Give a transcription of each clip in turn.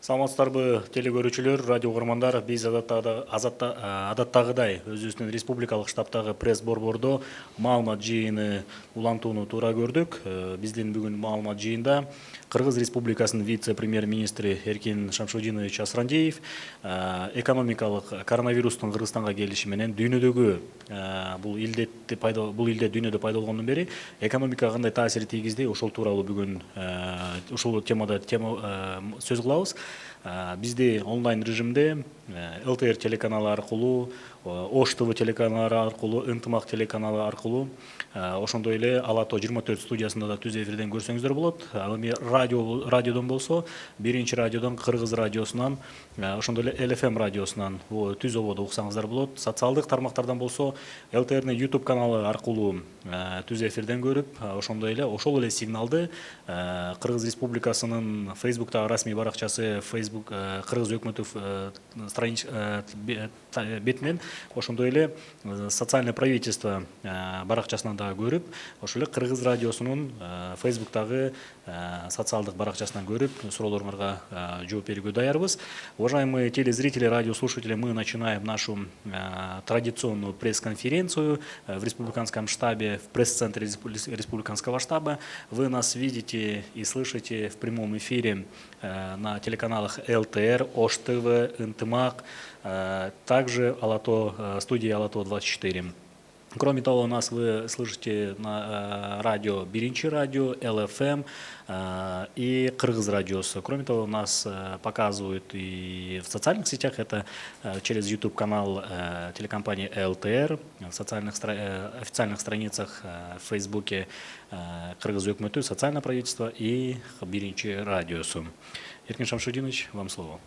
Саламатсыздарбы телекөрүүчүлөр, радио угармандар, биз адаттагыдай өзүбүздүн республикалык штабтагы пресс борбордо маалымат жыйыны улантууну туура көрдүк. Биздин бүгүн маалымат жыйында Кыргыз Республикасынын вице-премьер-министри Эркин Шамшудинович Асрандиев экономикалык коронавирустун Кыргызстанга келиши менен дүйнөдөгү бул илдет дүйнөдө пайда болгондон бери экономикага кандай таасири тийгизди, ошол тууралуу бүгүн ушул темада сөз кылабыз. Бизди онлайн режимде ЛТР телеканалы аркылуу, Ош ТВ телеканалары аркылуу, Ынтымак телеканалы аркылуу, ошондой эле Ала Тоо 24 студиясында да түз эфирден көрсөңүздөр болот. Ал эми радиодон болсо, биринчи радиодон, Кыргыз радиосунан, ошондой эле ЛФМ радиосунан түз ободо уксаңыздар болот. Социалдык тармактардан болсо, ЛТРнин YouTube каналы аркылуу түз эфирден көрүп, ошондой эле ошол эле сигналды Кыргыз Республикасынын Facebook'тагы расмий баракчасы Facebook Кыргыз өкмөтү бетинен, ошондой эле социальное правительство баракчасынан дагы көрүп, ошол эле Кыргыз радиосунун Facebook'тагы социалдык баракчасынан көрүп, суроолоруңарга жооп берүүгө даярбыз. Уважаемые телезрители, радиослушатели, мы начинаем нашу традиционную пресс-конференцию в республиканском штабе, в пресс-центре республиканского штаба. Вы нас видите и слышите в прямом эфире на телеканалах ЛТР, Ош ТВ, Ынтымак, также студии Ала Тоо 24. Кроме того, нас вы слышите на радио Биринчи радио, ЛФМ и Кыргыз радиосы. Кроме того, нас показывают и в социальных сетях, это через YouTube-канал телекомпании ЛТР, в официальных страницах в Фейсбуке Кыргыз өкмөтү, социальное правительство и Биринчи радиосу. Эркин Шамшудинович, вам слово.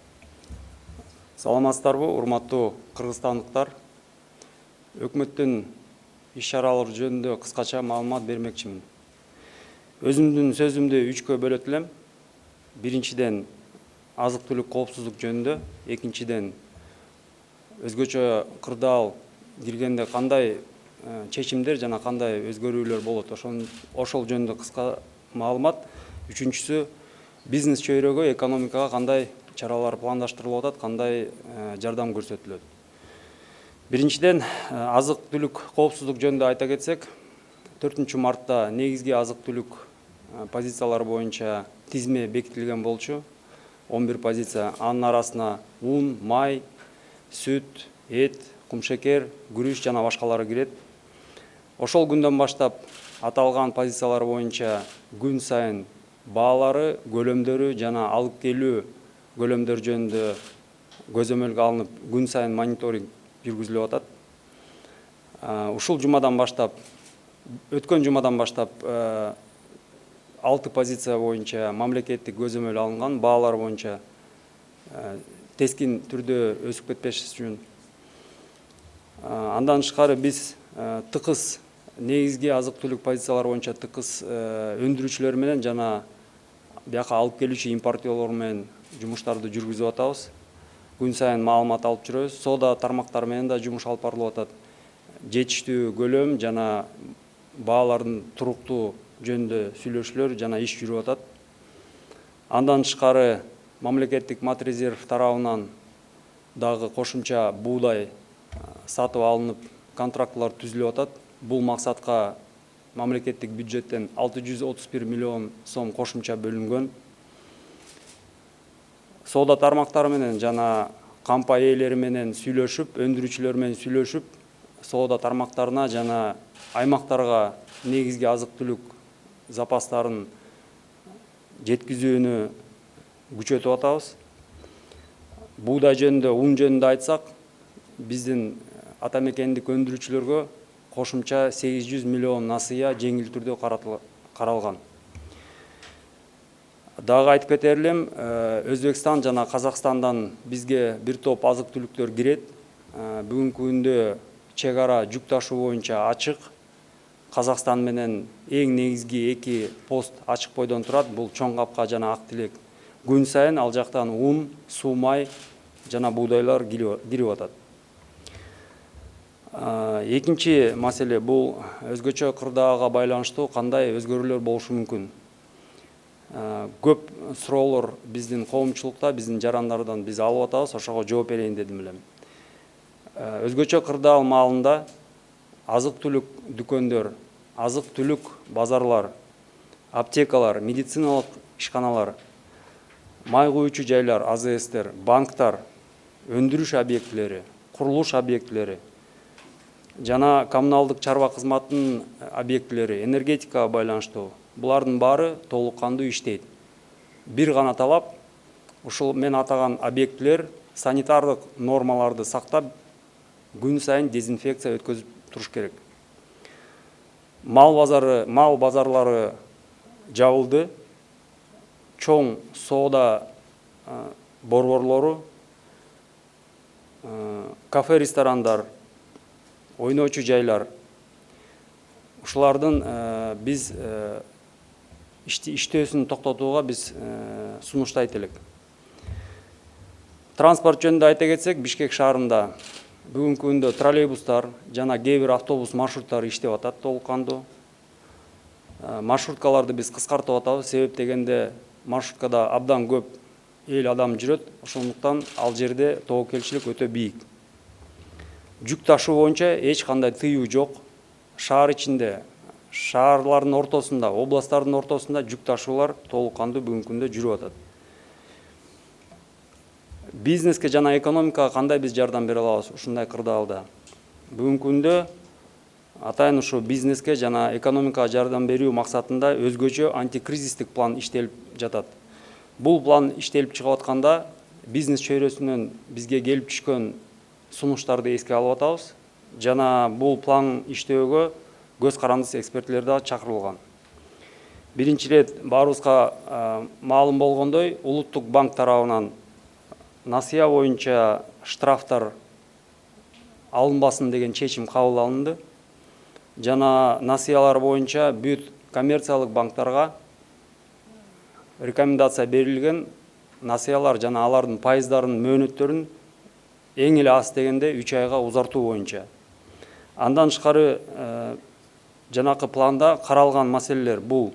Саламатсыздарбы, урматтуу кыргызстандыктар. Өкмөттүн иш-чаралары жөнүндө кыскача маалымат бермекчимин. Өзүмдүн сөзүмдү 3кө бөлөт элем. Биринчиден азык-түлүк коопсуздук жөнүндө, экинчиден өзгөчө кырдаал киргенде кандай чечимдер жана кандай өзгөрүүлөр болот, ошол жөнүндө кыска маалымат. Үчүнчүсү бизнес чөйрөгө, экономикага кандай чаралар пландаштырылып атат, кандай жардам көрсөтүлөт. Биринчиден азык-түлүк коопсуздук жөнүндө айта кетсек, 4 мартта негизги азык-түлүк позициялары боюнча тизме бекитилген болчу. 11 позиция, анын арасына ун, май, сүт, эт, кумшекер, күрүч жана башкалары кирет. Ошол күндөн баштап аталган позициялар боюнча күн сайын баалары, көлөмдөрү жана алып келүү көлөмдөр жөнүндө көзөмөлгө алынып, күн сайын мониторинг жүргүзүлүп атат. Ушул жумадан баштап, өткөн жумадан баштап 6 позиция боюнча мамлекеттик көзөмөл алынган, баалар боюнча тескин түрдө өсүп кетпеш үчүн. Андан тышкары биз тыкыз негизги азык-түлүк позициялары боюнча тыкыз өндүрүүчүлөр менен жана бияка алып келүүчү импортерлор менен жумуштарды жүргүзүп атабыз. Күн сайын маалымат алып жүрөбүз. Соода тармактары менен да жумуш алып барылып атат. Жетиштүү көлөм жана баалардын туруктуу жөнүндө сүйлөшүүлөр жана иш жүрүп атат. Андан тышкары мамлекеттик мат резерв тарабынан дагы кошумча буудай сатып алынып, контрактылар түзүлүп атат. Бул максатка мамлекеттик бюджеттен 631 миллион сом кошумча бөлүнгөн. Соода тармактары менен жана кампа ээлери менен сүйлөшүп, өндүрүүчүлөр менен сүйлөшүп, соода тармактарына жана аймактарга негизги азык-түлүк запастарын жеткизүүнү күчөтүп атабыз. Буудай жөнүндө, ун жөнүндө айтсак, биздин ата мекендик өндүрүүчүлөргө кошумча 800 миллион насыя жеңил түрдө каралган. Дагы айтып кетер элем, Өзбекстан жана Казакстандан бизге бир топ азык-түлүктөр кирет. Бүгүнкү күндө чек ара жүк ташуу боюнча ачык. Казакстан менен эң негизги 2 пост ачык бойдон турат. Бул Чоң Капка жана Ак Тилек. Күн сайын ал жактан ун, суу май жана буудайлар кирип атат. Экинчи маселе бул өзгөчө кырдаалга байланыштуу кандай өзгөрүүлөр болушу мүмкүн. көп суроолор биздин коомчулукта, биздин жарандардан биз алып атабыз, ошого жооп берейин дедим элем. Өзгөчө Кырдаал маалында азык-түлүк дүкөндөр, азык-түлүк базарлар, аптекалар, медициналык ишканалар, май куючу жайлар, АЗСтер, банктар, өндүрүш объектилери, курулуш объектилери жана коммуналдык чарба кызматынын объектилери, энергетикага байланыштуу, булардын баары толук кандуу иштейт. Бир гана талап, ушул мен атаган объектилер санитардык нормаларды сактап, күн сайын дезинфекция өткөзүп туруш керек. Мал базарлары жабылды, чоң соода борборлору, кафе, ресторандар, ойночу жайлар, ушулардын биз иштөөсүн токтотууга биз сунуштайт элек. Транспорт жөнүндө айта кетсек, Бишкек шаарында бүгүнкү күндө троллейбустар жана кээ бир автобус маршруттары иштеп атат толук кандуу. Маршруткаларды биз кыскартып атабыз, себеп дегенде маршруткада абдан көп эл адам жүрөт, ошондуктан ал жерде тобокелчилик өтө бийик. Жүк ташуу боюнча эч кандай тыюу жок. Шаар ичинде, шаарлардын ортосунда, областтардын ортосунда жүк ташуулар толук кандуу бүгүнкү күндө жүрүп атат. Бизнеске жана экономикага кандай биз жардам бере алабыз ушундай кырдаалда? Бүгүнкү күндө атайын ушу бизнеске жана экономикага жардам берүү максатында өзгөчө антикризистик план иштелип жатат. Бул план иштелип чыгып атканда бизнес чөйрөсүнөн бизге келип түшкөн сунуштарды эске алып атабыз жана бул план иштөөгө көз карандысыз экспертлер да чакырылган. Биринчи ирет баарыбызга маалым болгондой, Улуттук банк тарабынан насыя боюнча штрафтар алынбасын деген чечим кабыл алынды. Жана насыялар боюнча бүт коммерциялык банктарга рекомендация берилген, насыялар жана алардын пайыздарынын мөөнөттөрүн эң эле аз дегенде 3 айга узартуу боюнча. Андан тышкары жанакы планда каралган маселелер бул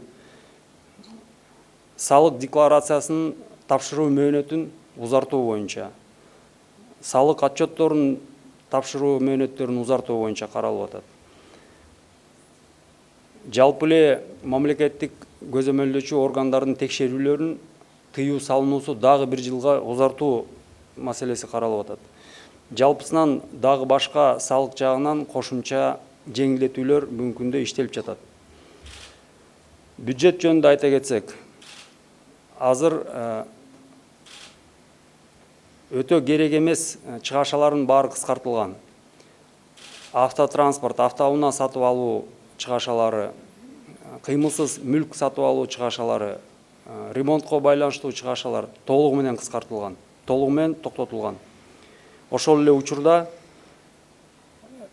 салык декларациясын тапшыруу мөөнөтүн узартуу боюнча, салык отчетторун тапшыруу мөөнөттөрүн узартуу боюнча каралып атат. Жалпы эле мамлекеттик көзөмөлдөөчү органдардын текшерүүлөрүн тыюу салынуусу дагы 1 жылга узартуу маселеси каралып атат. Жалпысынан дагы башка салык жагынан кошумча жеңилдетүүлөр бүгүнкү күндө иштелип жатат. Бюджет жөнүндө айта кетсек, азыр өтө керек эмес чыгашалардын баары кыскартылган. Автотранспорт, автоунаа сатып алуу чыгашалары, кыймылсыз мүлк сатып алуу чыгашалары, ремонтко байланыштуу чыгашалар толугу менен кыскартылган, толугу менен токтотулган. Ошол эле учурда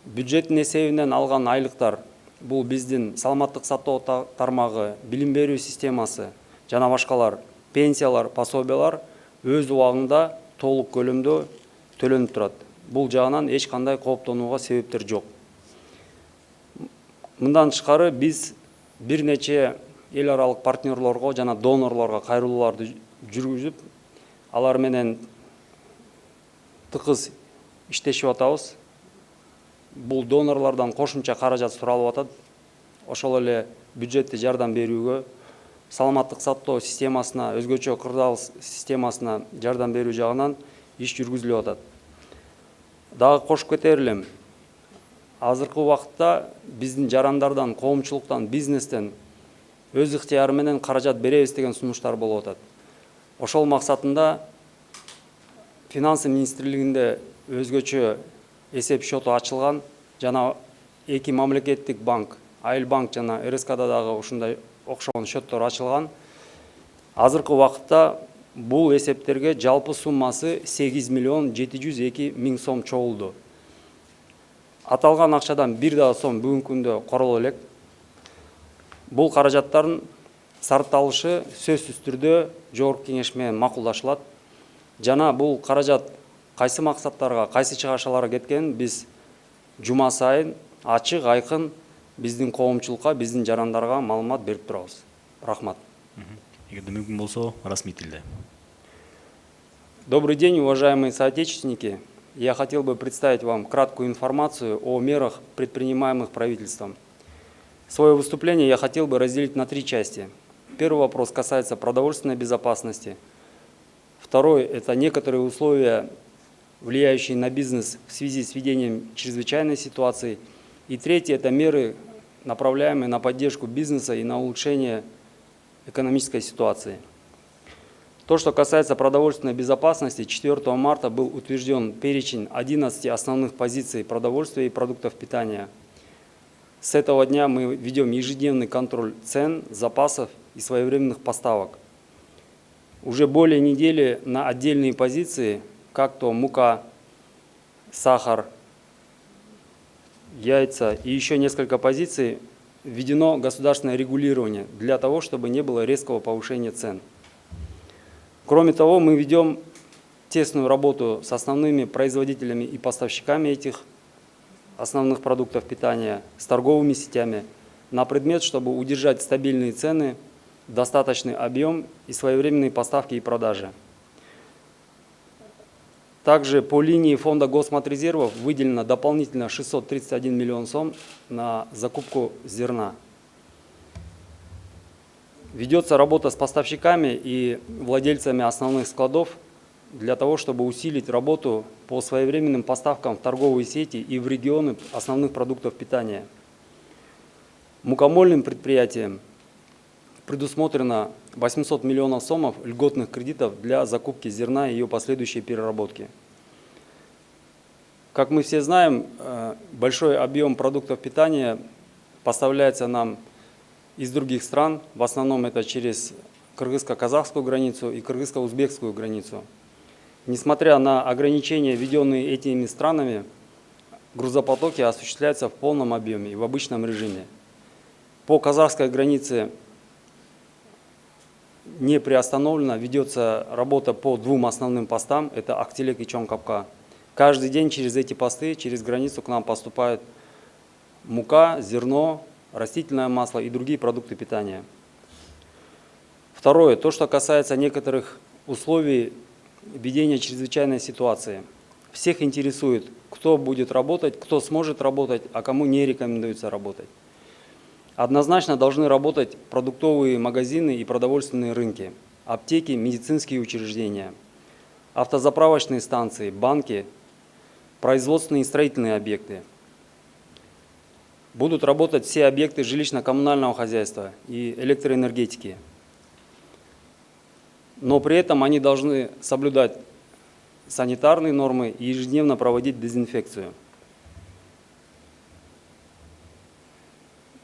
бюджеттин эсебинен алган айлыктар, бул биздин саламаттык сактоо тармагы, билим берүү системасы жана башкалар, пенсиялар, пособиялар өз убагында толук көлөмдө төлөнүп турат. Бул жагынан эч кандай кооптонууга себептер жок. Мындан тышкары биз бир нече эл аралык партнерлорго жана донорлорго кайрылууларды жүргүзүп, алар менен тыкыз иштешип атабыз. Бул донорлордон кошумча каражат суралып атат. Ошол эле бюджетти жардам берүүгө, саламаттык сактоо системасына, өзгөчө кырдаал системасына жардам берүү жагынан иш жүргүзүлүп атат. Дагы кошуп кетер элем, азыркы убакытта биздин жарандардан, коомчулуктан, бизнестен өз ыктыяры менен каражат беребиз деген сунуштар болуп атат. Ошол максатында Финансы министрлигинде өзгөчө эсеп шоту ачылган жана 2 мамлекеттик банк, Айыл банк жана РСКда дагы ушундай окшогон счеттор ачылган. Азыркы убакытта бул эсептерге жалпы суммасы 8 миллион 702 миң сом чогулду. Аталган акчадан бир да сом бүгүнкү күндө короло элек. Бул каражаттардын сарпталышы сөзсүз түрдө жогорку кеңеш менен макулдашылат. Жана бул каражат кайсы максаттарга, кайсы чыгашаларга кеткенин биз жума сайын ачык, айкын биздин коомчулукка, биздин жарандарга маалымат берип турабыз. Рахмат. эгерде мүмкүн болсо расмий тилде. Добрый день, уважаемые соотечественники. Я хотел бы представить вам краткую информацию о мерах, предпринимаемых правительством. Свое выступление я хотел бы разделить на 3 части. Первый вопрос касается продовольственной безопасности. Второй – это некоторые условия, влияющие на бизнес в связи с введением чрезвычайной ситуации. И третий – это меры, направляемые на поддержку бизнеса и на улучшение экономической ситуации. То, что касается продовольственной безопасности, 4 марта был утвержден перечень 11 основных позиций продовольствия и продуктов питания. С этого дня мы ведем ежедневный контроль цен, запасов и своевременных поставок. Уже более недели на отдельные позиции, как то мука, сахар, яйца и еще несколько позиций, введено государственное регулирование для того, чтобы не было резкого повышения цен. Кроме того, мы ведем тесную работу с основными производителями и поставщиками этих основных продуктов питания, с торговыми сетями, на предмет, чтобы удержать стабильные цены, достаточный объем и своевременные поставки и продажи. Также по линии фонда Госматрезервов выделено дополнительно 631 миллион сом на закупку зерна. Ведется работа с поставщиками и владельцами основных складов для того, чтобы усилить работу по своевременным поставкам в торговые сети и в регионы основных продуктов питания. Мукомольным предприятиям предусмотрено 800 миллионов сомов льготных кредитов для закупки зерна и ее последующей переработки. Как мы все знаем, большой объем продуктов питания поставляется нам из других стран, в основном это через кыргызско-казахскую границу и кыргызско-узбекскую границу. Несмотря на ограничения, введенные этими странами, грузопотоки осуществляются в полном объеме и в обычном режиме. По казахской границе не приостановлена, ведется работа по 2 основным постам, это Актелек и Чоңкапка. Каждый день через эти посты, через границу к нам поступает мука, зерно, растительное масло и другие продукты питания. Второе, то, что касается некоторых условий введения чрезвычайной ситуации. Всех интересует, кто будет работать, кто сможет работать, а кому не рекомендуется работать. Однозначно должны работать продуктовые магазины и продовольственные рынки, аптеки, медицинские учреждения, автозаправочные станции, банки, производственные и строительные объекты. Будут работать все объекты жилищно-коммунального хозяйства и электроэнергетики. Но при этом они должны соблюдать санитарные нормы и ежедневно проводить дезинфекцию.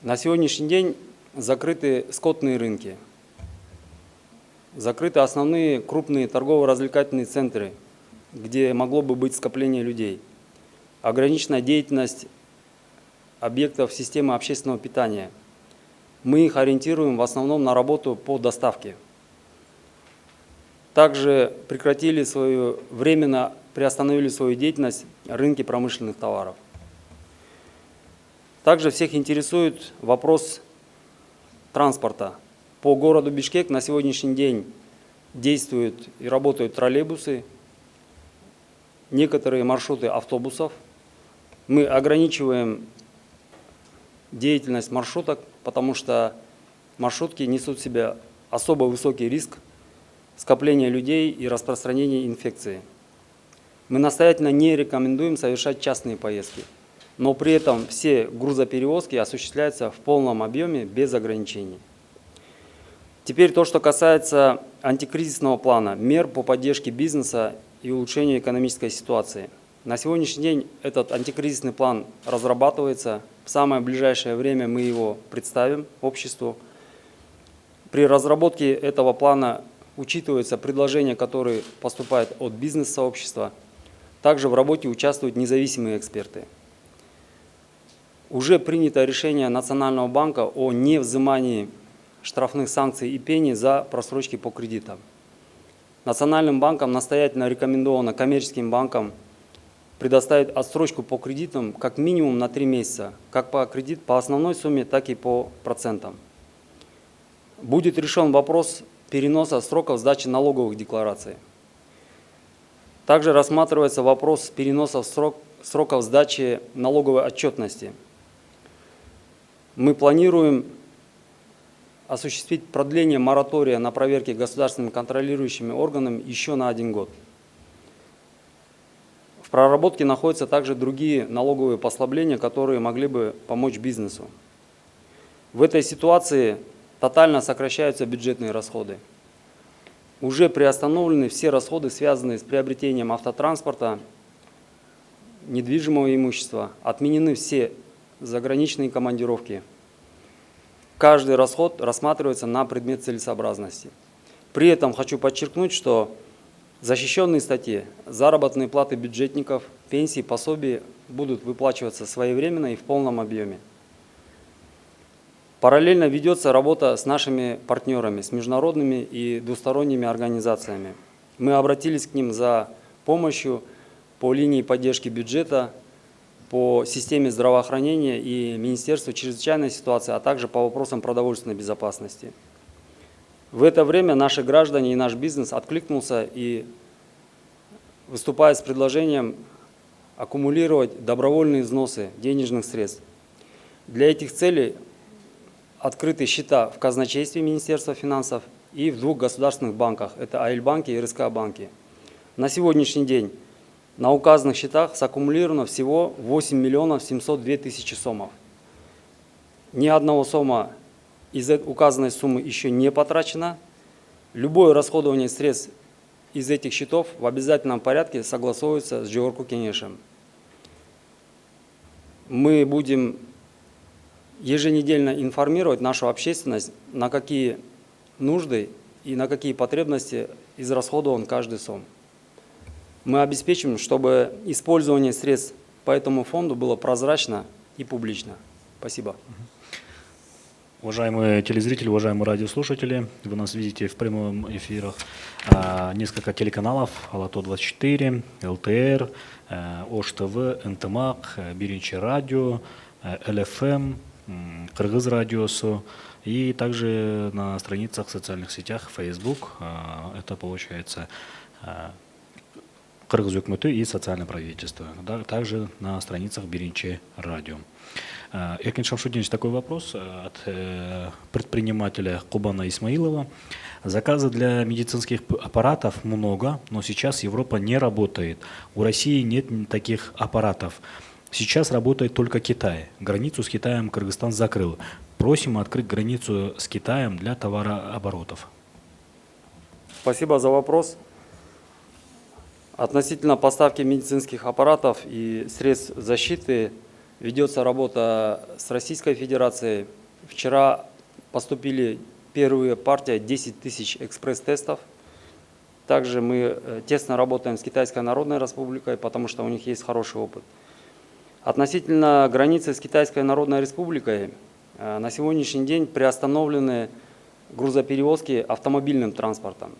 На сегодняшний день закрыты скотные рынки, закрыты основные крупные торгово-развлекательные центры, где могло бы быть скопление людей. Ограничена деятельность объектов системы общественного питания. Мы их ориентируем в основном на работу по доставке. Также временно приостановили свою деятельность рынки промышленных товаров. Также всех интересует вопрос транспорта. По городу Бишкек на сегодняшний день действуют и работают троллейбусы, некоторые маршруты автобусов. Мы ограничиваем деятельность маршруток, потому что маршрутки несут в себе особо высокий риск скопления людей и распространения инфекции. Мы настоятельно не рекомендуем совершать частные поездки, но при этом все грузоперевозки осуществляются в полном объеме без ограничений. Теперь то, что касается антикризисного плана, мер по поддержке бизнеса и улучшению экономической ситуации. На сегодняшний день этот антикризисный план разрабатывается. В самое ближайшее время мы его представим обществу. При разработке этого плана учитываются предложения, которые поступают от бизнес-сообщества. Также в работе участвуют независимые эксперты. Уже принято решение Национального банка о невзымании штрафных санкций и пени за просрочки по кредитам. Национальным банком настоятельно рекомендовано коммерческим банкам предоставить отсрочку по кредитам как минимум на 3 месяца, как по основной сумме, так и по процентам. Будет решен вопрос переноса сроков сдачи налоговых деклараций. Также рассматривается вопрос переноса сроков сдачи налоговой отчетности. Мы планируем осуществить продление моратория на проверки государственными контролирующими органами еще на 1 год. В проработке находятся также другие налоговые послабления, которые могли бы помочь бизнесу. В этой ситуации тотально сокращаются бюджетные расходы. Уже приостановлены все расходы, связанные с приобретением автотранспорта, недвижимого имущества, отменены все заграничные командировки. Каждый расход рассматривается на предмет целесообразности. При этом хочу подчеркнуть, что защищенные статьи, заработные платы бюджетников, пенсии, пособия будут выплачиваться своевременно и в полном объеме. Параллельно ведется работа с нашими партнерами, с международными и двусторонними организациями. Мы обратились к ним за помощью по линии поддержки бюджета, по системе здравоохранения и Министерству чрезвычайной ситуации, а также по вопросам продовольственной безопасности. В это время наши граждане и наш бизнес откликнулся и выступает с предложением аккумулировать добровольные взносы денежных средств. Для этих целей открыты счета в казначействе Министерства финансов и в 2 государственных банках, это АЭЛ-банки и РСК-банки. На сегодняшний день на указанных счетах саккумулировано всего 8 миллионов 702 тысячи сомов. Ни одного сома из указанной суммы еще не потрачено. Любое расходование средств из этих счетов в обязательном порядке согласовывается с Жогорку Кеңешем. Мы будем еженедельно информировать нашу общественность, на какие нужды и на какие потребности израсходован каждый сом. Мы обеспечим, чтобы использование средств по этому фонду было прозрачно и публично. Спасибо. Уважаемые телезрители, уважаемые радиослушатели, вы нас видите в прямом эфире несколько телеканалов: Алато 24, ЛТР, Ош ТВ, НТМАК, Биринчи радио, ЛФМ, Кыргыз радиосу и также на страницах в социальных сетях Facebook. Это получается Кыргыз өкмөтү и социальное правительство. Также на страницах Биринчи радио. Эркин Шамшутдинович, такой вопрос от предпринимателя Кубана Исмаилова. Заказы для медицинских аппаратов много, но сейчас Европа не работает. У России нет таких аппаратов. Сейчас работает только Китай. Границу с Китаем Кыргызстан закрыл. Просим открыть границу с Китаем для товарооборотов. Спасибо за вопрос. Относительно поставки медицинских аппаратов и средств защиты ведется работа с Российской Федерацией. Вчера поступили первые партии 10 тысяч экспресс-тестов. Также мы тесно работаем с Китайской Народной Республикой, потому что у них есть хороший опыт. Относительно границы с Китайской Народной Республикой, на сегодняшний день приостановлены грузоперевозки автомобильным транспортом.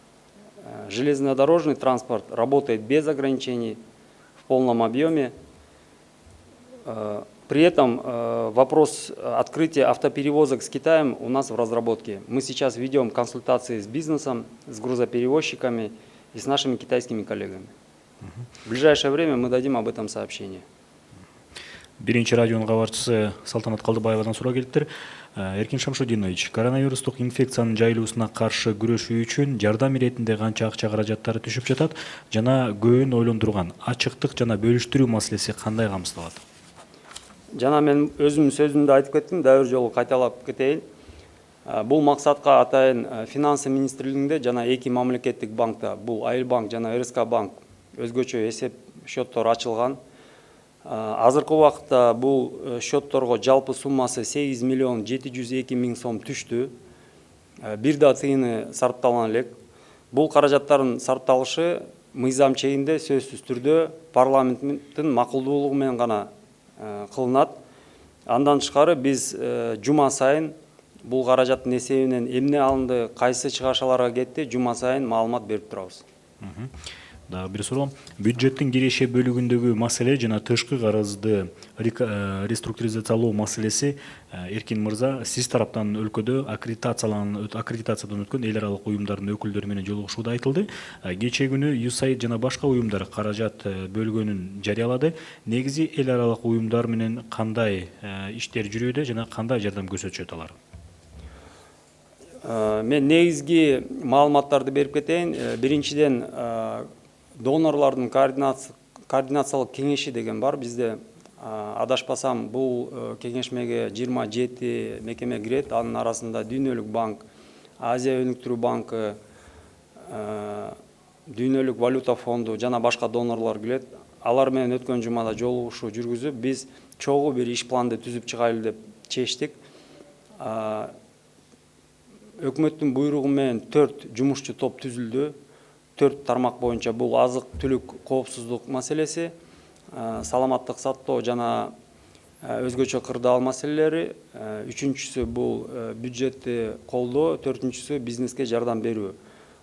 Железнодорожный транспорт работает без ограничений, в полном объеме. При этом вопрос открытия автоперевозок с Китаем у нас в разработке. Мы сейчас ведем консультации с бизнесом, с грузоперевозчиками и с нашими китайскими коллегами. В ближайшее время мы дадим об этом сообщение. Биринчи радионун кабарчысы Салтанат Калдыбаевадан суроо келиптир. Эркин Шамшутдинович, коронавирустук инфекциянын жайылуусуна каршы күрөшүү үчүн жардам иретинде канча акча каражаттары түшүп жатат жана көбүн ойлондурган ачыктык жана бөлүштүрүү маселеси кандай камсыздалат? Жана мен өзүмдүн сөзүмдө айтып кеттим, дагы бир жолу кайталап кетейин. Бул максатка атайын финансы министрлигинде жана 2 мамлекеттик банкта, бул АЭЛ банк жана РСК банк өзгөчө эсеп счеттор ачылган. Азыркы убакытта бул счетторго жалпы суммасы 8 миллион 702 миң сом түштү. Бир да тыйыны сарпталган элек. Бул каражаттардын сарпталышы мыйзам чегинде сөзсүз түрдө парламенттин макулдуулугу менен гана кылынат. Андан тышкары биз жума сайын бул каражаттын эсебинен эмне алынды, кайсы чыгашаларга кетти, жума сайын маалымат берип турабыз. дагы бир суроо. Бюджеттин киреше бөлүгүндөгү маселе жана тышкы карызды реструктуризациялоо маселеси Эркин мырза, сиз тараптан өлкөдө аккредитациядан өткөн эл аралык уюмдардын өкүлдөрү менен жолугушууда айтылды. Кечээ күнү USAID жана башка уюмдар каражат бөлгөнүн жарыялады. Негизи эл аралык уюмдар менен кандай иштер жүрүүдө жана кандай жардам көрсөтүшөт алар? Мен негизги маалыматтарды берип кетейин. Биринчиден, донорлордун координациялык кеңеши деген бар бизде. Адашпасам, бул кеңешмеге 27 мекеме кирет. Анын арасында Дүйнөлүк банк, Азия өнүктүрүү банкы, Дүйнөлүк валюта фонду жана башка донорлор келет. Алар менен өткөн жумада жолугушуу жүргүзүп, биз чогуу бир иш планды түзүп чыгайлы деп чечтик. Өкмөттүн буйругу менен 4 жумушчу топ түзүлдү. 4 тармак боюнча бул азык-түлүк коопсуздук маселеси, саламаттык сактоо жана өзгөчө кырдаал маселелери. Үчүнчүсү бул бюджетти колдоо, төртүнчүсү бизнеске жардам берүү.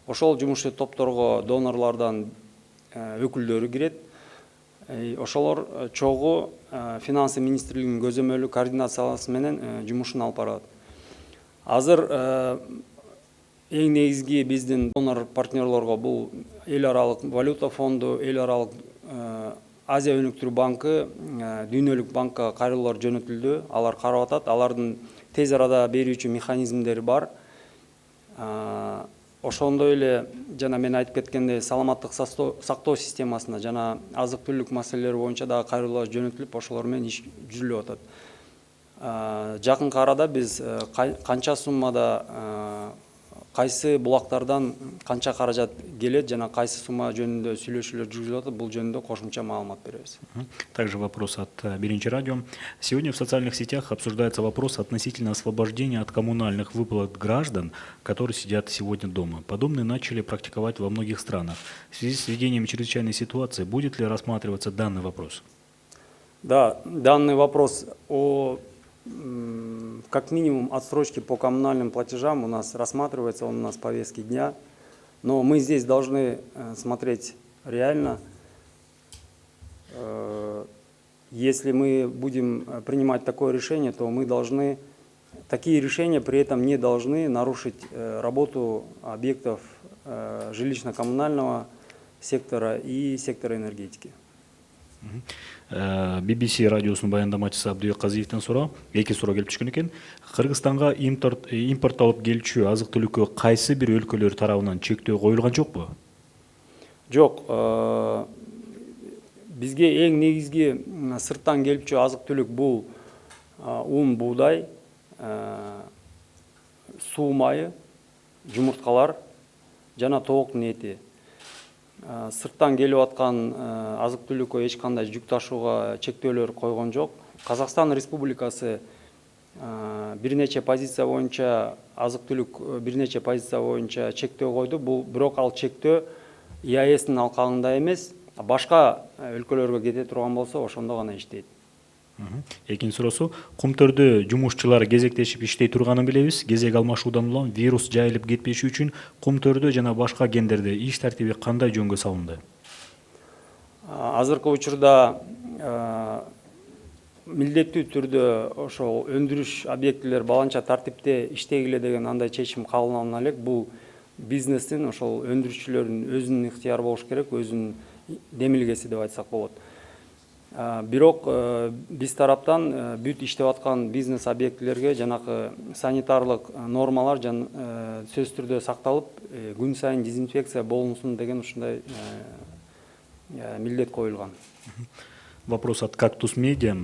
Ошол жумушчу топторго донорлордон өкүлдөрү кирет. Ошолор чогуу финансы министрлигинин көзөмөлү координациясы менен жумушун алып барат. Азыр эң негизги биздин донор партнерлорго бул эл аралык валюта фонду, эл аралык Азия өнүктүрүү банкы, Дүйнөлүк банкка кайрылуулар жөнөтүлдү. Алар карап атат. Алардын тез арада берүүчү механизмдери бар. Ошондой эле жана мен айтып кеткендей саламаттык сактоо системасына жана азык-түлүк маселелери боюнча дагы кайрылуулар жөнөтүлүп, ошолор менен иш жүрүлүп атат. Жакынкы арада биз канча суммада кайсы булактардан канча каражат келет жана кайсы сумма жөнүндө сүйлөшүүлөр жүргүзүлүп атат, бул жөнүндө кошумча маалымат беребиз. Также вопрос от Биринчи радио. Сегодня в социальных сетях обсуждается вопрос относительно освобождения от коммунальных выплат граждан, которые сидят сегодня дома. Подобное начали практиковать во многих странах. В связи с введением чрезвычайной ситуации будет ли рассматриваться данный вопрос? Да, данный вопрос о как минимум отсрочки по коммунальным платежам у нас рассматривается, он у нас в повестке дня. Но мы здесь должны смотреть реально. Если мы будем принимать такое решение, то мы должны, такие решения при этом не должны нарушить работу объектов жилищно-коммунального сектора и сектора энергетики. BBC радиосунун баяндамачысы Абдыбек Казиевден суроо, эки суроо келип түшкөн экен. Кыргызстанга импортталып келчү азык-түлүккө кайсы бир өлкөлөр тарабынан чектөө коюлган жокпу? Жок. Бизге эң негизги сырттан келчү азык-түлүк бул ун, буудай, суу майы, жумурткалар жана тооктун эти. Сырттан келип аткан азык-түлүккө эч кандай жүк ташууга чектөөлөр койгон жок. Казакстан Республикасы бир нече позиция боюнча азык-түлүк бир нече позиция боюнча чектөө койду. Бул бирок ал чектөө ЕАЭСтин алкагында эмес, башка өлкөлөргө кете турган болсо ошондо гана иштейт. Экинчи суроосу, Кумтөрдө жумушчулар кезектешип иштей турганын билебиз. Кезек алмашуудан улам вирус жайылып кетпеши үчүн Кумтөрдө жана башка кендерде иш тартиби кандай жөнгө салынды? Азыркы учурда милдеттүү түрдө ошол өндүрүш объектилер баланча тартипте иштегиле деген андай чечим кабыл алына элек. Бул бизнестин, ошол өндүрүшчүлөрдүн өзүнүн ыктыяры болуш керек, өзүнүн демилгеси деп айтсак болот. Бирок биз тараптан бүт иштеп аткан бизнес объектилерге жанакы санитарлык нормалар сөзсүз түрдө сакталып, күн сайын дезинфекция болунсун деген ушундай милдет коюлган. Вопрос от Кактус Медиа.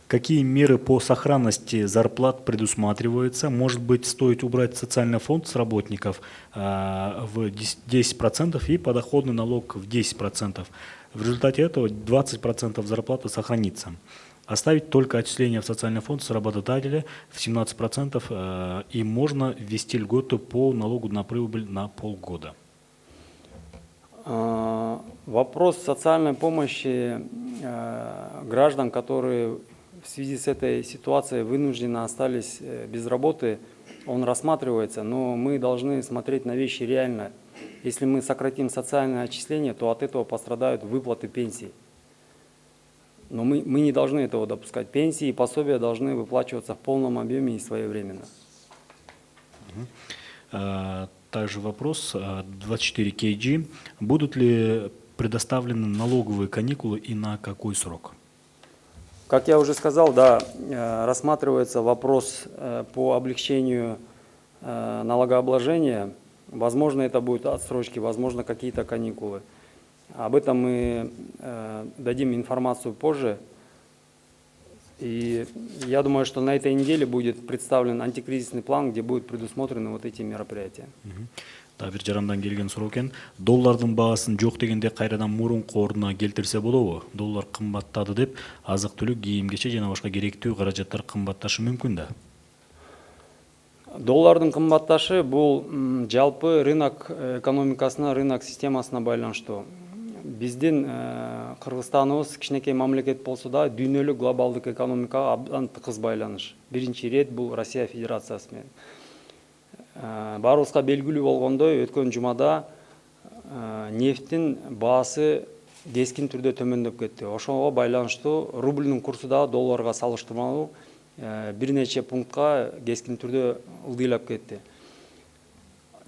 Какие меры по сохранности зарплат предусматриваются? Может быть, стоит убрать социальный фонд с работников в 10% и подоходный налог в 10%. В результате этого 20% зарплаты сохранится. Оставить только отчисления в социальный фонд с работодателя в 17% и можно ввести льготу по налогу на прибыль на полгода. Вопрос социальной помощи граждан, которые в связи с этой ситуацией вынуждены остались без работы, он рассматривается, но мы должны смотреть на вещи реально. Если мы сократим социальное отчисление, то от этого пострадают выплаты пенсий. Но мы не должны этого допускать. Пенсии и пособия должны выплачиваться в полном объеме и своевременно. Также вопрос 24 KG. Будут ли предоставлены налоговые каникулы и на какой срок? Как я уже сказал, да, рассматривается вопрос по облегчению налогообложения. Возможно, это будут отсрочки, возможно, какие-то каникулы. Об этом мы дадим информацию позже. И я думаю, что на этой неделе будет представлен антикризисный план, где будут предусмотрены вот эти мероприятия. Да, бир жарандан келген суроо экен. Доллардын баасын жок дегенде кайрадан мурунку ордуна келтирсе болобу? Доллар кымбаттады деп, азык-түлүк, кийим-кечек жана башка керектүү каражаттар кымбатташы мүмкүн да. Доллардың кымбатташы бул жалпы рынок экономикасына, рынок системасына байланыштуу. Биздин Кыргызстаныбыз кичинекей мамлекет болсо да, дүйнөлүк глобалдык экономикага абдан тыкыз байланыш. Биринчи ирет бул Россия Федерациясы менен. Баарыбызга белгилүү болгондой, өткөн жумада нефтин баасы кескин түрдө төмөндөп кетти. Ошого байланыштуу рубльдин курсу да долларга салыштырмалуу бир нече пунктка кескин түрдө ылдыйлап кетти.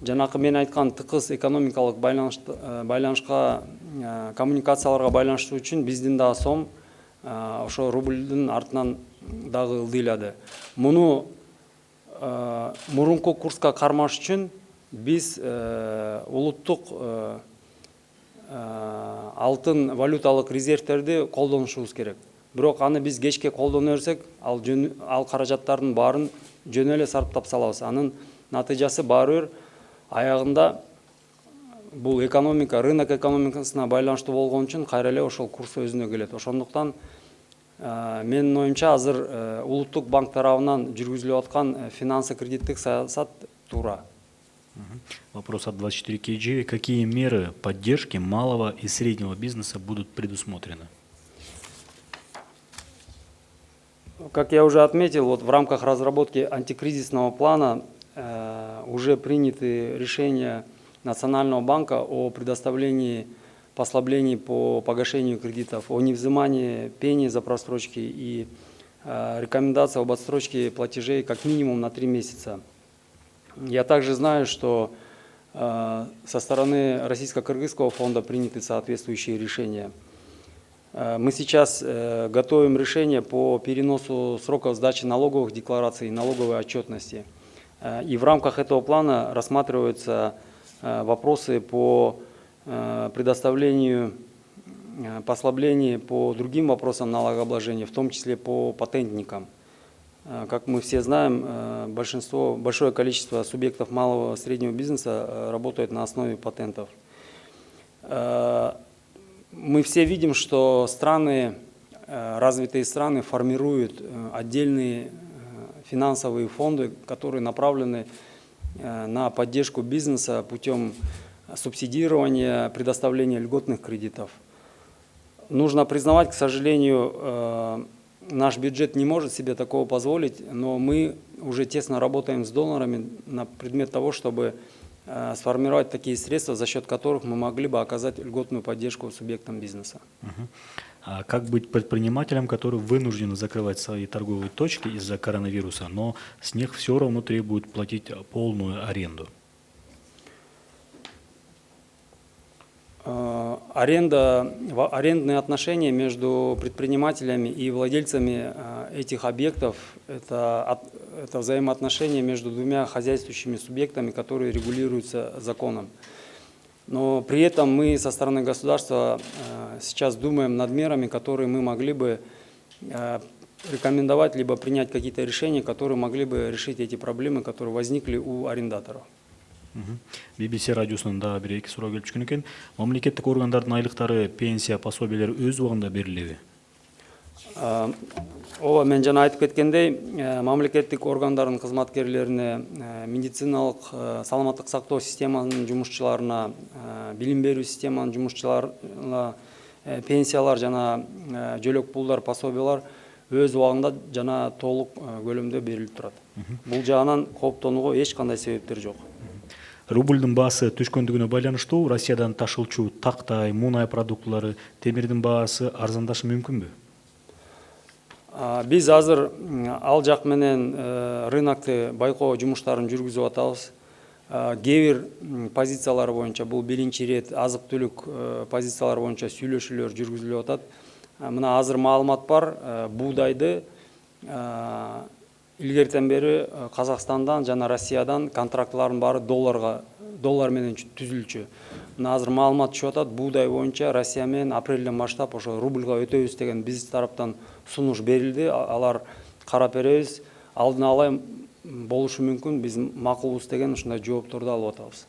Жанакы мен айткан тыкыз экономикалык байланышка, коммуникацияларга байланыштуу үчүн биздин да сом ошо рубльдин артынан дагы ылдыйлады. Муну мурунку курска кармаш үчүн биз улуттук алтын валюталык резервтерди колдонушубуз керек. Бирок аны биз кечке колдоно берсек, ал каражаттардын баарын жөн эле сарптап салабыз. Анын натыйжасы баары бир аягында бул экономика, рынок экономикасына байланыштуу болгон үчүн кайра эле ошол курс өзүнө келет. Ошондуктан менин оюмча азыр улуттук банк тарабынан жүргүзүлүп аткан финансы-кредиттик саясат туура. Вопрос от 24 KG. Какие меры поддержки малого и среднего бизнеса будут предусмотрены? Как я уже отметил, вот в рамках разработки антикризисного плана уже приняты решения Национального банка о предоставлении послаблений по погашению кредитов, о невзымании пени за просрочки и рекомендация об отсрочке платежей как минимум на 3 месяца. Я также знаю, что со стороны Российско-Кыргызского фонда приняты соответствующие решения. Мы сейчас готовим решение по переносу сроков сдачи налоговых деклараций и налоговой отчетности. И в рамках этого плана рассматриваются вопросы по предоставлению послаблений по другим вопросам налогообложения, в том числе по патентникам. Как мы все знаем, большое количество субъектов малого и среднего бизнеса работают на основе патентов. Мы все видим, что развитые страны формируют отдельные финансовые фонды, которые направлены на поддержку бизнеса путем субсидирования, предоставления льготных кредитов. Нужно признавать, к сожалению, наш бюджет не может себе такого позволить, но мы уже тесно работаем с донорами на предмет того, чтобы сформировать такие средства, за счет которых мы могли бы оказать льготную поддержку субъектам бизнеса. А как быть предпринимателям, которые вынуждены закрывать свои торговые точки из-за коронавируса, но с них все равно требуют платить полную аренду? Арендные отношения между предпринимателями и владельцами этих объектов – это взаимоотношения между двумя хозяйствующими субъектами, которые регулируются законом. Но при этом мы со стороны государства сейчас думаем над мерами, которые мы могли бы рекомендовать, либо принять какие-то решения, которые могли бы решить эти проблемы, которые возникли у арендаторов. BBC радиосунун да бир эки суроо келип түшкөн экен. Мамлекеттик органдардын айлыктары, пенсия, пособиялер өз убагында берилеби? Ооба, мен жана айтып кеткендей, мамлекеттик органдардын кызматкерлерине, медициналык саламаттык сактоо системанын жумушчуларына, билим берүү системанын жумушчуларына пенсиялар жана жөлөк пулдар, пособиялар өз убагында жана толук көлөмдө берилип турат. Бул жагынан кооптонууга эч кандай себептер жок. Рубльдин баасы түшкөндүгүнө байланыштуу Россиядан ташылчу тактай, мунай продуктлары, темирдин баасы арзандашы мүмкүнбү? Биз азыр ал жак менен рынокты байкоо жумуштарын жүргүзүп атабыз. Кээ бир позициялар боюнча бул биринчи ирет азык түлүк позициялар боюнча сүйлөшүүлөр жүргүзүлүп атат. Мына азыр маалымат бар, буудайды илгертен бери Казакстандан жана Россиядан контрактлардын баары доллар менен түзүлчү. Мына азыр маалымат түшүп атат, буудай боюнча Россия менен апрелден баштап ошо рубльга өтөбүз деген биз тараптан сунуш берилди. Алар карап беребиз, алдын ала болушу мүмкүн, биз макулбуз деген ушундай жоопторду алып атабыз.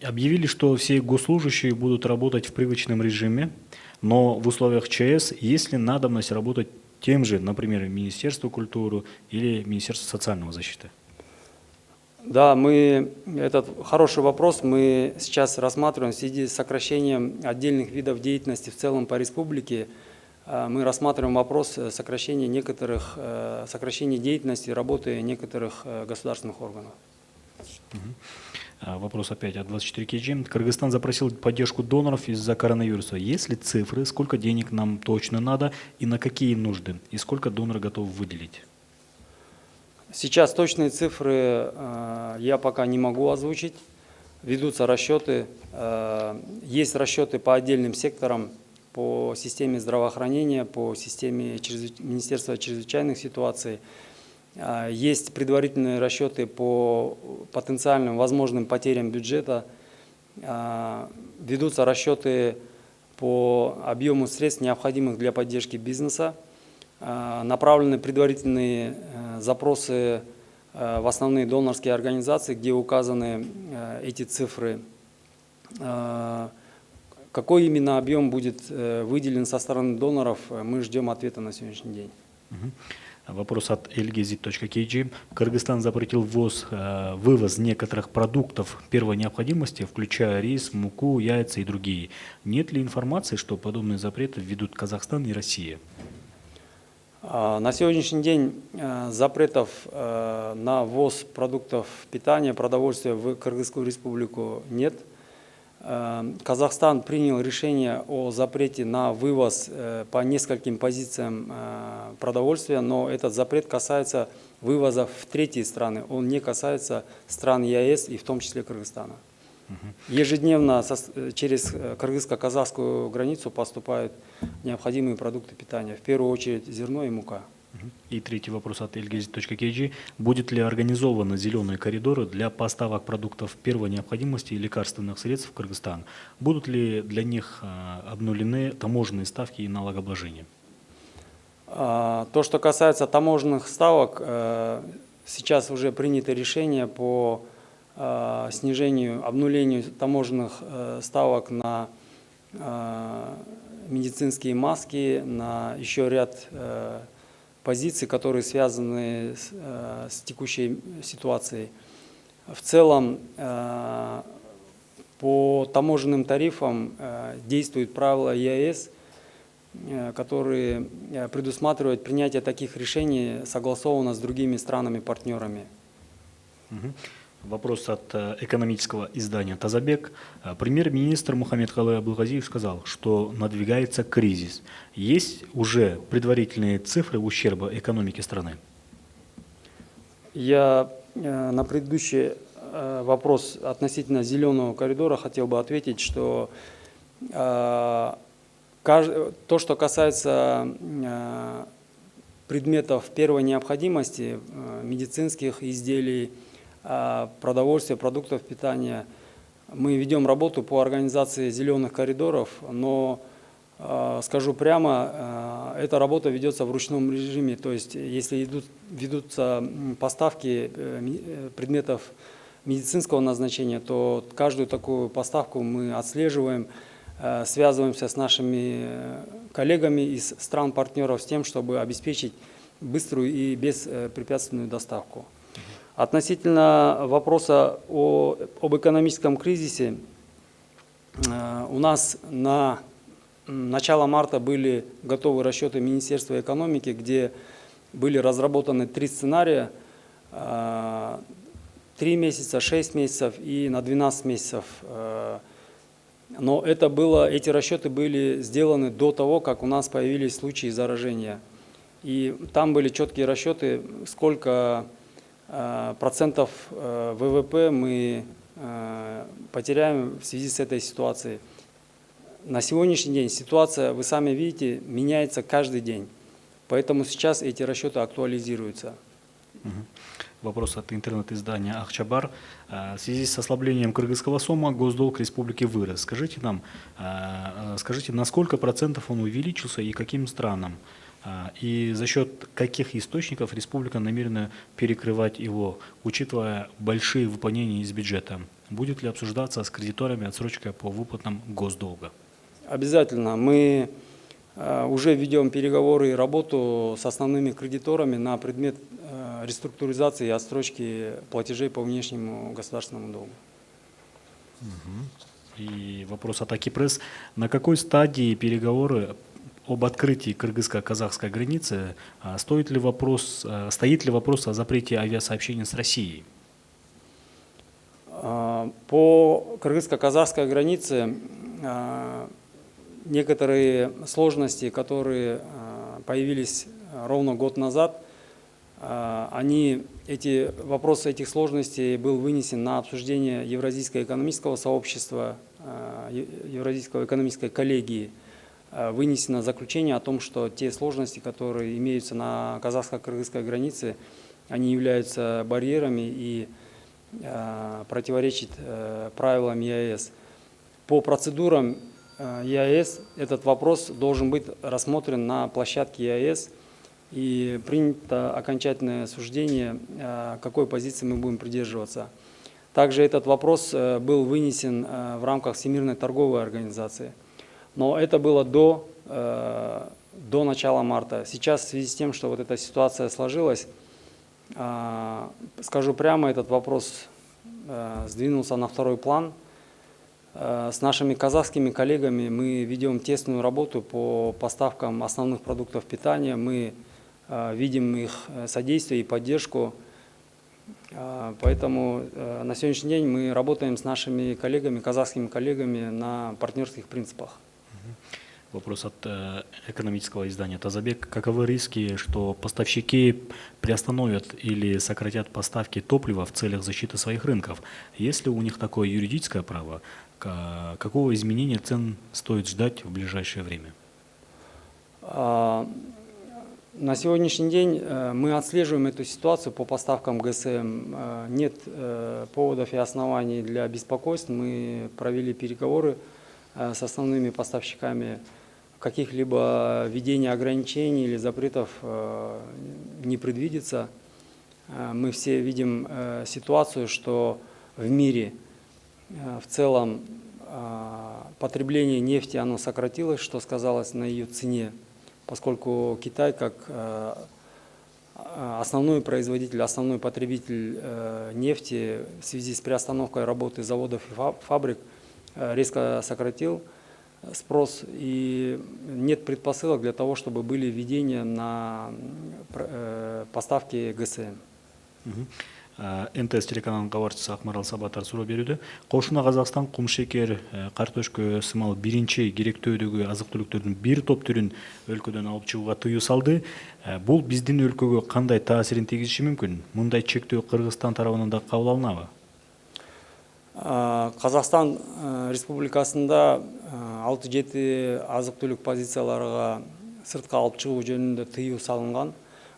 Объявили, что все госслужащие будут работать в привычном режиме, но в условиях ЧС есть ли надобность работать тем же, например, Министерству культуры или Министерству социальной защиты? Да, этот хороший вопрос мы сейчас рассматриваем в связи с сокращением отдельных видов деятельности в целом по республике. Мы рассматриваем вопрос сокращения деятельности, работы некоторых государственных органов. Вопрос опять от 24KG. Кыргызстан запросил поддержку доноров из-за коронавируса. Есть ли цифры, сколько денег нам точно надо и на какие нужды? И сколько доноры готовы выделить? Сейчас точные цифры я пока не могу озвучить. Ведутся расчеты. Есть расчеты по отдельным секторам, по системе здравоохранения, по системе Министерства чрезвычайных ситуаций. Есть предварительные расчеты по потенциальным возможным потерям бюджета. Ведутся расчеты по объему средств, необходимых для поддержки бизнеса. Направлены предварительные запросы в основные донорские организации, где указаны эти цифры. Какой именно объем будет выделен со стороны доноров, мы ждем ответа на сегодняшний день. Вопрос от lgz.kg. Кыргызстан запретил вывоз некоторых продуктов первой необходимости, включая рис, муку, яйца и другие. Нет ли информации, что подобные запреты введут Казахстан и Россия? На сегодняшний день запретов на ввоз продуктов питания, продовольствия в Кыргызскую республику нет. Казахстан принял решение о запрете на вывоз по нескольким позициям продовольствия, но этот запрет касается вывоза в третьи страны, он не касается стран ЕАЭС и в том числе Кыргызстана. Ежедневно через кыргызско-казахскую границу поступают необходимые продукты питания, в первую очередь зерно и мука. И третий вопрос от lgz.kg. Будет ли организованы зеленые коридоры для поставок продуктов первой необходимости и лекарственных средств в Кыргызстан? Будут ли для них обнулены таможенные ставки и налогообложения? То, что касается таможенных ставок, сейчас уже принято решение по снижению, обнулению таможенных ставок на медицинские маски, на еще ряд позиций, которые связаны с текущей ситуацией. В целом, по таможенным тарифам действуют правила ЕАЭС, которые предусматривают принятие таких решений согласованно с другими странами-партнерами. Вопрос от экономического издания «Тазабек». Премьер-министр Мухаммедкалый Абылгазиев сказал, что надвигается кризис. Есть уже предварительные цифры ущерба экономике страны? Я на предыдущий вопрос относительно зеленого коридора хотел бы ответить, что то, что касается предметов первой необходимости, медицинских изделий, продовольствия, продуктов питания, мы ведем работу по организации зеленых коридоров, но, скажу прямо, эта работа ведется в ручном режиме, то есть если ведутся поставки предметов медицинского назначения, то каждую такую поставку мы отслеживаем, связываемся с нашими коллегами из стран-партнеров с тем, чтобы обеспечить быструю и беспрепятственную доставку. Относительно вопроса об экономическом кризисе, у нас на начала марта были готовы расчеты Министерства экономики, где были разработаны 3 сценария, 3 месяца, 6 месяцев и на 12 месяцев. Но эти расчеты были сделаны до того, как у нас появились случаи заражения. И там были четкие расчеты, сколько процентов ВВП мы потеряем в связи с этой ситуацией. На сегодняшний день ситуация, вы сами видите, меняется каждый день. Поэтому сейчас эти расчеты актуализируются. Вопрос от интернет-издания «Ахчабар». В связи с ослаблением кыргызского сома госдолг республики вырос. Скажите, на сколько процентов он увеличился и каким странам? И за счет каких источников республика намерена перекрывать его, учитывая большие выполнения из бюджета? Будет ли обсуждаться с кредиторами отсрочка по выплатам госдолга? Обязательно. Мы уже ведем переговоры и работу с основными кредиторами на предмет реструктуризации и отсрочки платежей по внешнему государственному долгу. И вопрос от Акипресс. На какой стадии переговоры об открытии кыргызско-казахской границы? Стоит ли вопрос о запрете авиасообщения с Россией? По кыргызско-казахской границе некоторые сложности, которые появились ровно год назад, вопрос этих сложностей был вынесен на обсуждение Евразийского экономического сообщества, Евразийской экономической коллегии. Вынесено заключение о том, что те сложности, которые имеются на казахско-кыргызской границе, они являются барьерами и противоречат правилам ЕАЭС. По процедурам ЕАЭС этот вопрос должен быть рассмотрен на площадке ЕАЭС и принято окончательное суждение, какой позиции мы будем придерживаться. Также этот вопрос был вынесен в рамках Всемирной торговой организации. Но это было до начала марта. Сейчас в связи с тем, что вот эта ситуация сложилась, скажу прямо, этот вопрос сдвинулся на второй план. С нашими казахскими коллегами мы ведем тесную работу по поставкам основных продуктов питания. Мы видим их содействие и поддержку. Поэтому на сегодняшний день мы работаем с нашими коллегами, казахскими коллегами на партнерских принципах. Вопрос от экономического издания «Тазабек». Каковы риски, что поставщики приостановят или сократят поставки топлива в целях защиты своих рынков? Есть ли у них такое юридическое право? Какого изменения цен стоит ждать в ближайшее время? На сегодняшний день мы отслеживаем эту ситуацию по поставкам ГСМ. Нет поводов и оснований для беспокойств. Мы провели переговоры с основными поставщиками. Каких-либо введения ограничений или запретов не предвидится. Мы все видим ситуацию, что в мире в целом потребление нефти оно сократилось, что сказалось на ее цене, поскольку Китай как основной производитель, основной потребитель нефти в связи с приостановкой работы заводов и фабрик резко сократил спрос, и нет предпосылок для того, чтобы были введения на поставки ГСМ. НТС телеканалының хабарчысы Акмарал Сабатар суроо берүүдө. Кошуна Казакстан кумшекер, картошка сымал биринчи керектөөдөгү азык-түлүктөрдүн бир топ түрүн өлкөдөн алып чыгууга тыюу салды. Бул биздин өлкөгө кандай таасирин тийгизиши мүмкүн? Мындай чектөө Кыргызстан тарабынан да кабыл алынабы? Қазақстан Республикасында 6-7 азык-түлүк позицияларга сыртка алып чыгуу жөнүндө тыюу салынган.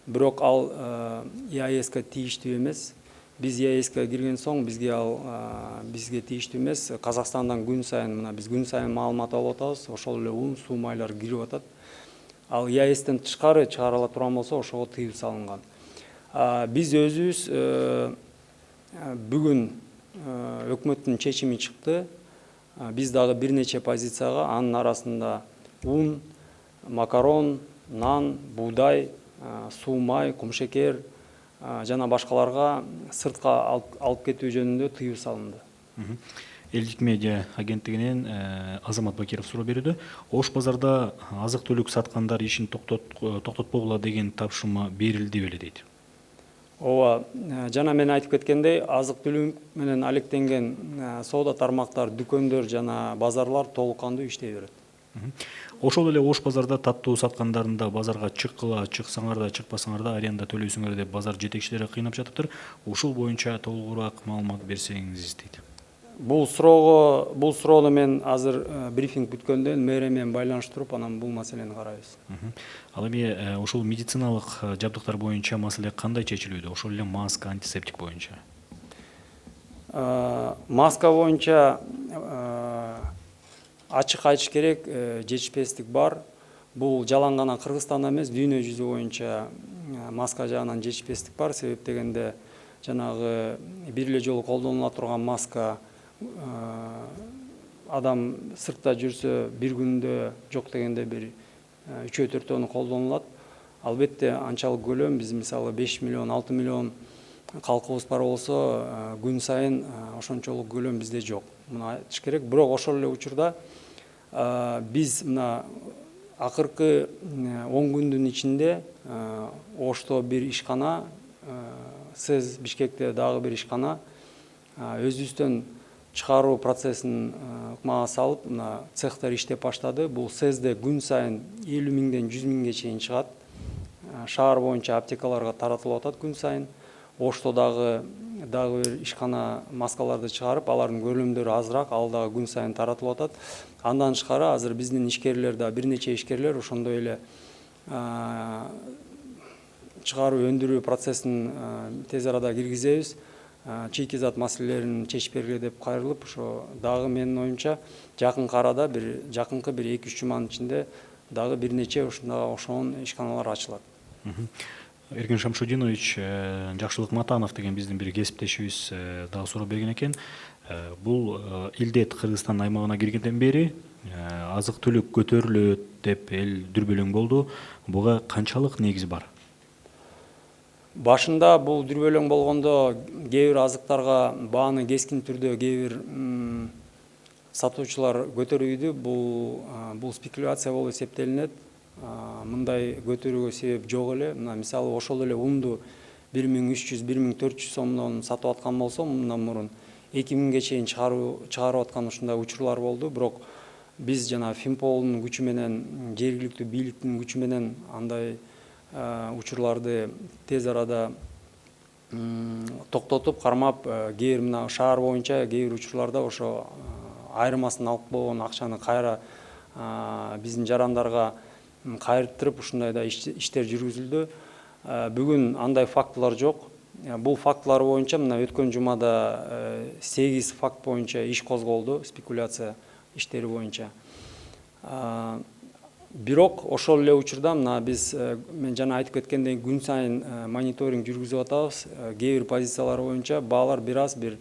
Бирок ал ЕАЭСке тийиштүү эмес. Биз ЕАЭСке кирген соң бизге тийиштүү эмес. Казакстандан күн сайын маалымат алып атабыз. Ошол эле ун, суу майлар кирип атат. Ал ЕАЭСтен тышкары чыгарыла турган болсо, ошого тыюу салынган. Биз өзүбүз бүгүн өкмөттүн чечими чыкты. Биз дагы бир нече позицияга, анын арасында ун, макарон, нан, буудай, суу май, кумшекер жана башкаларга сыртка алып кетүү жөнүндө тыюу салынды. Элдик медиа агенттигинен Азамат Бакиров суроо берүүдө. Ош базарда азык түлүк саткандар ишин токтотпогула деген тапшырма берилди беле дейт. Ооба, жана мен айтып кеткендей, азык түлүк менен алектенген соода тармактар, дүкөндөр жана базарлар толук кандуу иштей берет. Ошол эле Ош базарда таттуу саткандарында базарга чыккыла, чыксаңар да, чыкпасаңар да аренда төлөйсүңөр деп базар жетекчилери кыйнап жатыптыр. Ушул боюнча толугураак маалымат берсеңиз дейт. Бул суроону мен азыр брифинг бүткөндөн мэрия менен байланыштырып, анан бул маселени карайбыз. Ал эми ушул медициналык жабдыктар боюнча маселе кандай чечилүүдө? Ошол эле маска, антисептик боюнча. Маска боюнча ачык айтыш керек, жетишпестик бар. Бул жалаң гана Кыргызстанда эмес, дүйнө жүзү боюнча маска жагынан жетишпестик бар. Себеп дегенде жанагы бир эле жолу колдонула турган маска адам сыртта жүрсө бир күндө жок дегенде бир 3-4 колдонулат. Албетте анчалык көлөм, биз мисалы 5 миллион, 6 миллион калкыбыз бар болсо, күн сайын ошончолук көлөм бизде жок. Муну айтыш керек. Бирок ошол эле учурда биз мына акыркы 10 күндүн ичинде Ошто бир ишкана, СЭЗ Бишкекте дагы бир ишкана өзүбүздөн чыгаруу процессин ыкмага салып, мына цехтер иштеп баштады. Бул СЭЗде күн сайын 50 миңден 100 миңге чейин чыгат. Шаар боюнча аптекаларга таратылып атат күн сайын. Ошто дагы бир ишкана маскаларды чыгарып, алардын көлөмдөрү азыраак, ал дагы күн сайын таратылып атат. Андан тышкары азыр биздин ишкерлер да, бир нече ишкерлер ошондой эле чыгаруу өндүрүү процессин тез арада киргизебиз. Чийки зат маселелерин чечип бергиле деп кайрылып, ошо дагы менин оюмча жакынкы арада жакынкы бир 2-3 жуманын ичинде дагы бир нече ошонун ишканалар ачылат. Эркин Шамшудинович, Жакшылык Матанов деген биздин бир кесиптешибиз дагы суроо берген экен. Бул илдет Кыргызстан аймагына киргенден бери азык түлүк көтөрүлөт деп эл дүрбөлөң болду. Буга канчалык негиз бар? Башында бул дүрбөлөң болгондо кээ бир азыктарга бааны кескин түрдө кээ бир сатуучулар көтөрүүдө, бул спекуляция болуп эсептелинет. Мындай көтөрүүгө себеп жок эле. Мына мисалы ошол эле унду 1300-1400 сомдон сатып аткан болсо, мындан мурун 2000ге чейин чыгарып аткан ушундай учурлар болду. Бирок биз жана Финполдун күчү менен, жергиликтүү бийликтин күчү менен андай учурларды тез арада токтотуп, кармап, кээ бир мына шаар боюнча кээ бир учурларда ошо айырмасын алып болгон акчаны кайра биздин жарандарга кайрыттырып, ушундай да иштер жүргүзүлдү. Бүгүн андай фактылар жок. Бул фактылар боюнча мына өткөн жумада 8 факт боюнча иш козголду, спекуляция иштери боюнча. Бирок ошол эле учурда мына биз мен жана айтып кеткендей күн сайын мониторинг жүргүзүп атабыз. Кээ бир позициялар боюнча баалар бир аз бир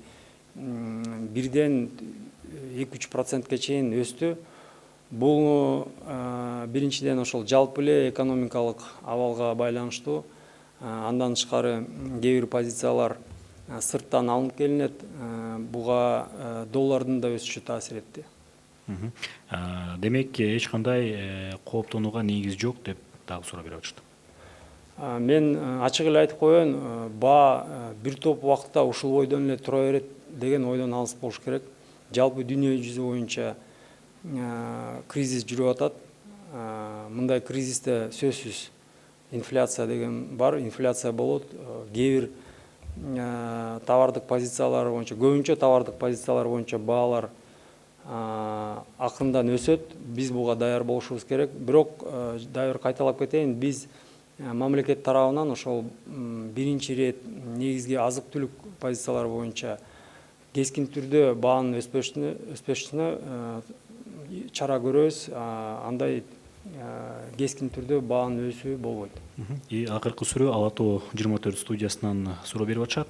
1ден 2-3%ке чейин өстү. Бул биринчиден ошол жалпы эле экономикалык абалга байланыштуу. Андан тышкары кээ бир позициялар сырттан алынып келинет. Буга доллардын да өсүшү таасир этти. Демек, эч кандай кооптонууга негиз жок деп дагы суроо берип атышты. Мен ачык эле айтып коеюн, баа бир топ убакытта ушул бойдон эле тура берет деген ойдон алыс болуш керек. Жалпы дүйнө жүзү боюнча кризис жүрүп атат. Мындай кризисте сөзсүз инфляция деген бар, инфляция болот. Кээ бир товардык позициялар боюнча, көбүнчө товардык позициялар боюнча баалар акырындан өсөт. Биз буга даяр болушубуз керек. Бирок дагы бир кайталап кетейин, биз мамлекет тарабынан ошол биринчи ирет негизги азык түлүк позициялары боюнча кескин түрдө баанын өспөшүнө чара көрөбүз. Андай кескин түрдө баанын өсүү болбойт. Акыркы суроо Ала Тоо 24 студиясынан суроо берип атышат.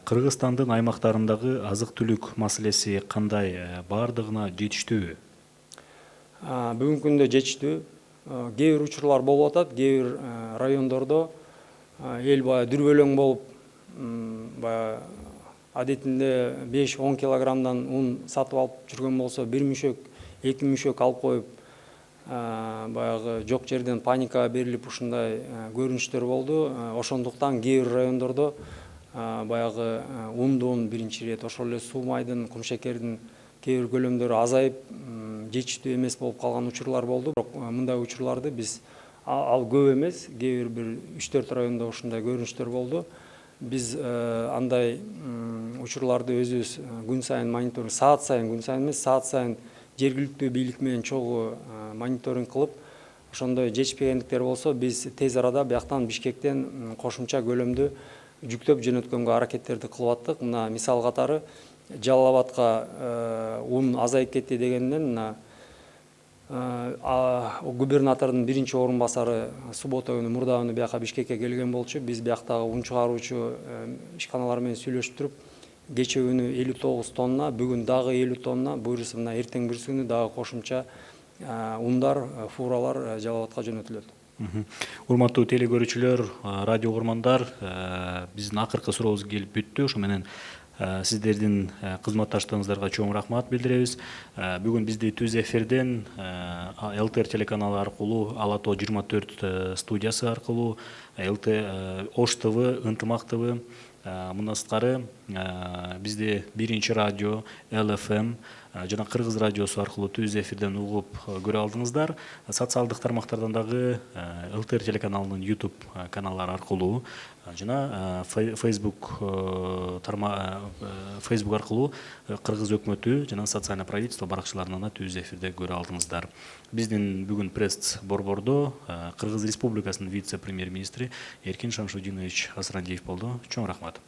Кыргызстандын аймактарындагы азык түлүк маселеси кандай, баардыгына жетиштүүбү? Бүгүнкү күндө жетиштүү. Кээ бир учурлар болуп атат, кээ бир райондордо эл баягы дүрбөлөң болуп, баягы адетинде 5-10 килограммдан ун сатып алып жүргөн болсо, бир мүшөк, 2 мүшөк алып коюп, баягы жок жерден паникага берилип ушундай көрүнүштөр болду. Ошондуктан кээ бир райондордо баягы ундун биринчи ирет, ошол эле суу майдын, кумшекердин кээ бир көлөмдөрү азайып, жетиштүү эмес болуп калган учурлар болду. Бирок мындай учурларды биз ал көп эмес, кээ бир 3-4 райондо ушундай көрүнүштөр болду. Биз андай учурларды өзүбүз күн сайын мониторинг, саат сайын, күн сайын эмес, саат сайын жергиликтүү бийлик менен чогуу мониторинг кылып, ошондой жетишпегендиктер болсо, биз тез арада бияктан Бишкектен кошумча көлөмдү жүктөп жөнөткөнгө аракеттерди кылып аттык. Мына мисал катары Жалал Абадка ун азайып кетти дегенден, мына губернатордун биринчи орун басары суббота күнү мурда күнү бияка Бишкекке келген болчу. Биз бияктагы ун чыгаруучу ишканалар менен сүйлөшүп туруп, кече күнү 59 тонна, бүгүн дагы 50 тонна, буюрса мына эртең бирси күнү дагы кошумча ундар, фуралар Жалал Абадка жөнөтүлөт. Урматтуу теле көрүүчүлөр, радио угармандар, биздин акыркы сурообуз келип бүттү. Ошо менен сиздердин кызматташтыгыңыздарга чоң рахмат билдиребиз. Бүгүн бизди түз эфирден ЛТР телеканалы аркылуу, Ала Тоо 24 студиясы аркылуу, Ош ТВ, Ынтымак ТВ, мындан сырткары бизди биринчи радио, ЛФМ жана Кыргыз радиосу аркылуу түз эфирден угуп көрө алдыңыздар. Социалдык тармактардан дагы ЛТР телеканалынын YouTube каналдары аркылуу жана Facebook аркылуу Кыргыз өкмөтү жана социальный правительство баракчаларынан түз эфирде көрө алдыңыздар. Биздин бүгүн пресс борбордо Кыргыз Республикасынын вице-премьер-министри Эркин Шамшудинович Асрандиев болду. Чоң рахмат.